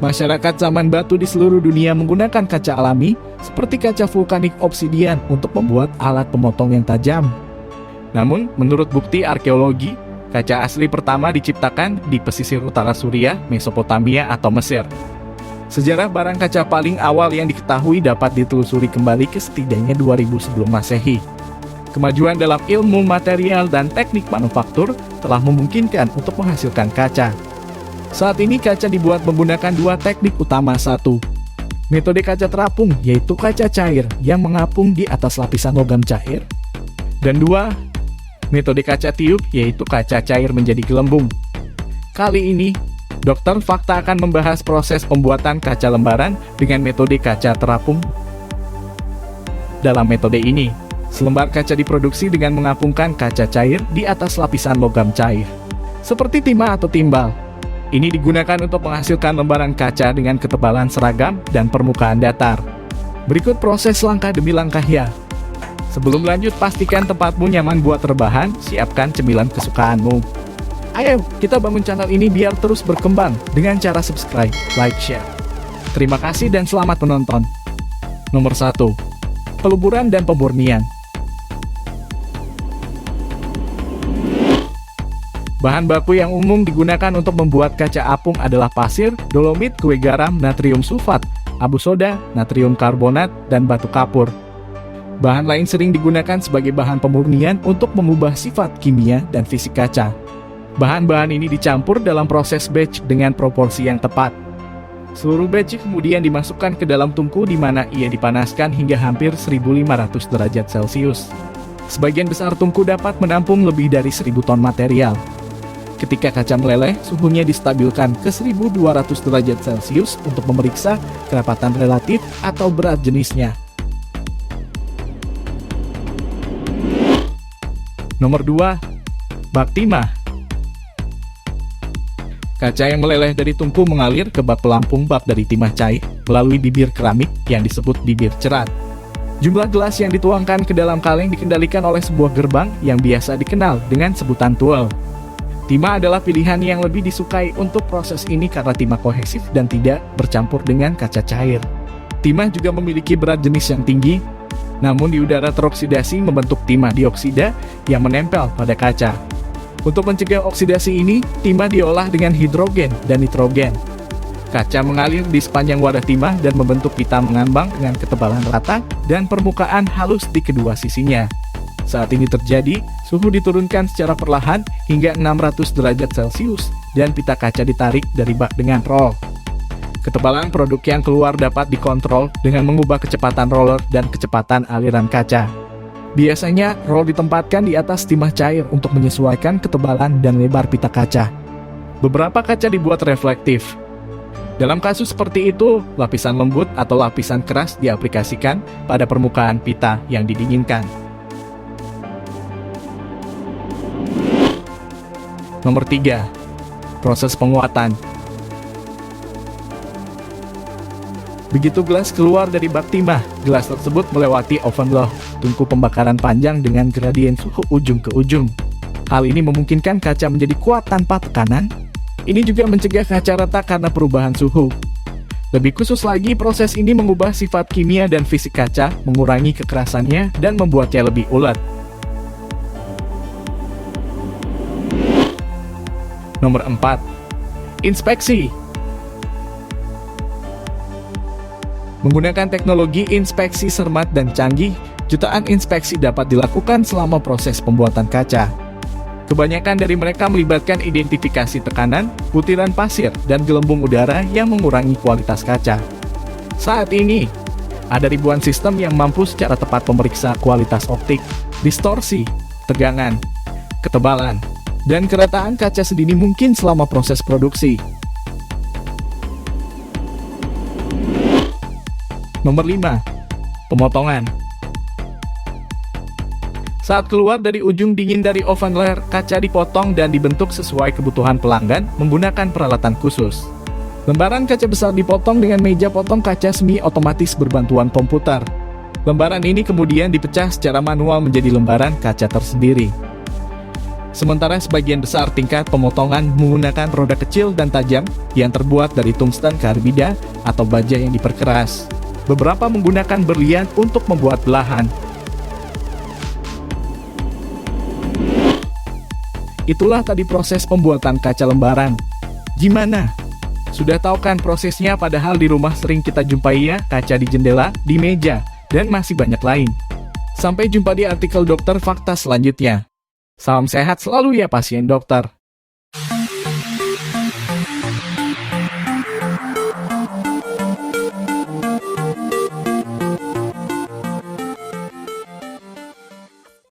Masyarakat zaman batu di seluruh dunia menggunakan kaca alami seperti kaca vulkanik obsidian untuk membuat alat pemotong yang tajam. Namun, menurut bukti arkeologi, kaca asli pertama diciptakan di pesisir utara Suriah, Mesopotamia atau Mesir. Sejarah barang kaca paling awal yang diketahui dapat ditelusuri kembali ke setidaknya 2000 sebelum Masehi. Kemajuan dalam ilmu material dan teknik manufaktur telah memungkinkan untuk menghasilkan kaca. Saat ini kaca dibuat menggunakan dua teknik utama. Satu, metode kaca terapung, yaitu kaca cair yang mengapung di atas lapisan logam cair. Dan dua, metode kaca tiup, yaitu kaca cair menjadi gelembung. Kali ini, Dokter Fakta akan membahas proses pembuatan kaca lembaran dengan metode kaca terapung. Dalam metode ini, selembar kaca diproduksi dengan mengapungkan kaca cair di atas lapisan logam cair, seperti timah atau timbal. Ini digunakan untuk menghasilkan lembaran kaca dengan ketebalan seragam dan permukaan datar. Berikut proses langkah demi langkah ya. Sebelum lanjut, pastikan tempatmu nyaman buat rebahan, siapkan cemilan kesukaanmu. Ayo, kita bangun channel ini biar terus berkembang dengan cara subscribe, like, share. Terima kasih dan selamat menonton. Nomor 1. Peluburan dan pemurnian. Bahan baku yang umum digunakan untuk membuat kaca apung adalah pasir, dolomit, kue garam, natrium sulfat, abu soda, natrium karbonat, dan batu kapur. Bahan lain sering digunakan sebagai bahan pemurnian untuk mengubah sifat kimia dan fisik kaca. Bahan-bahan ini dicampur dalam proses batch dengan proporsi yang tepat. Seluruh batch kemudian dimasukkan ke dalam tungku di mana ia dipanaskan hingga hampir 1500 derajat Celcius. Sebagian besar tungku dapat menampung lebih dari 1000 ton material. Ketika kaca meleleh, suhunya distabilkan ke 1200 derajat Celcius untuk memeriksa kerapatan relatif atau berat jenisnya. Nomor 2. Bak timah. Kaca yang meleleh dari tungku mengalir ke bak pelampung bak dari timah cair melalui bibir keramik yang disebut bibir cerat. Jumlah gelas yang dituangkan ke dalam kaleng dikendalikan oleh sebuah gerbang yang biasa dikenal dengan sebutan tuel. Timah adalah pilihan yang lebih disukai untuk proses ini karena timah kohesif dan tidak bercampur dengan kaca cair. Timah juga memiliki berat jenis yang tinggi, namun di udara teroksidasi membentuk timah dioksida yang menempel pada kaca. Untuk mencegah oksidasi ini, timah diolah dengan hidrogen dan nitrogen. Kaca mengalir di sepanjang wadah timah dan membentuk pita mengambang dengan ketebalan rata dan permukaan halus di kedua sisinya. Saat ini terjadi, suhu diturunkan secara perlahan hingga 600 derajat Celcius dan pita kaca ditarik dari bak dengan roll. Ketebalan produk yang keluar dapat dikontrol dengan mengubah kecepatan roller dan kecepatan aliran kaca. Biasanya, roll ditempatkan di atas timah cair untuk menyesuaikan ketebalan dan lebar pita kaca. Beberapa kaca dibuat reflektif. Dalam kasus seperti itu, lapisan lembut atau lapisan keras diaplikasikan pada permukaan pita yang didinginkan. Nomor 3. Proses penguatan. Begitu gelas keluar dari bak timah, gelas tersebut melewati oven loh, tungku pembakaran panjang dengan gradien suhu ujung ke ujung. Hal ini memungkinkan kaca menjadi kuat tanpa tekanan. Ini juga mencegah kaca retak karena perubahan suhu. Lebih khusus lagi, proses ini mengubah sifat kimia dan fisik kaca, mengurangi kekerasannya, dan membuatnya lebih ulet. Nomor 4. Inspeksi. Menggunakan teknologi inspeksi cermat dan canggih, jutaan inspeksi dapat dilakukan selama proses pembuatan kaca. Kebanyakan dari mereka melibatkan identifikasi tekanan, butiran pasir, dan gelembung udara yang mengurangi kualitas kaca. Saat ini, ada ribuan sistem yang mampu secara tepat memeriksa kualitas optik, distorsi, tegangan, ketebalan, dan kerataan kaca sedini mungkin selama proses produksi. Nomor 5. Pemotongan. Saat keluar dari ujung dingin dari oven layer, kaca dipotong dan dibentuk sesuai kebutuhan pelanggan menggunakan peralatan khusus. Lembaran kaca besar dipotong dengan meja potong kaca semi otomatis berbantuan komputer. Lembaran ini kemudian dipecah secara manual menjadi lembaran kaca tersendiri. Sementara sebagian besar tingkat pemotongan menggunakan roda kecil dan tajam yang terbuat dari tungsten karbida atau baja yang diperkeras. Beberapa menggunakan berlian untuk membuat belahan. Itulah tadi proses pembuatan kaca lembaran. Gimana? Sudah tahu kan prosesnya, padahal di rumah sering kita jumpai ya, kaca di jendela, di meja, dan masih banyak lain. Sampai jumpa di artikel dokter fakta selanjutnya. Salam sehat selalu ya pasien dokter.